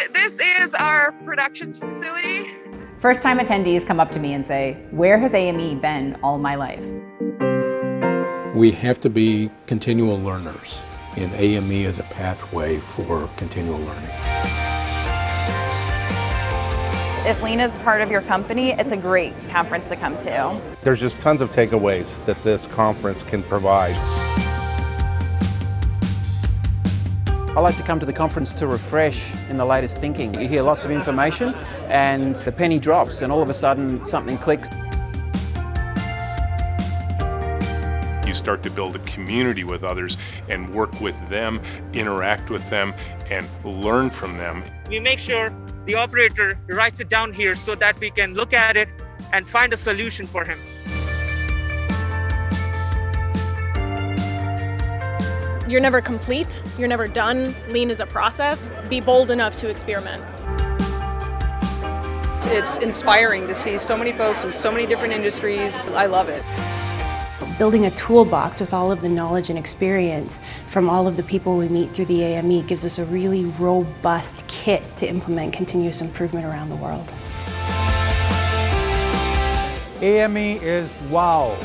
And this is our productions facility. First-time attendees come up to me and say, "Where has AME been all my life?" We have to be continual learners, and AME is a pathway for continual learning. If Lean is part of your company, it's a great conference to come to. There's just tons of takeaways that this conference can provide. I like to come to the conference to refresh in the latest thinking. You hear lots of information and the penny drops and all of a sudden something clicks. You start to build a community with others and work with them, interact with them, and learn from them. We make sure the operator writes it down here so that we can look at it and find a solution for him. You're never complete, you're never done. Lean is a process. Be bold enough to experiment. It's inspiring to see so many folks from so many different industries. I love it. Building a toolbox with all of the knowledge and experience from all of the people we meet through the AME gives us a really robust kit to implement continuous improvement around the world. AME is wow.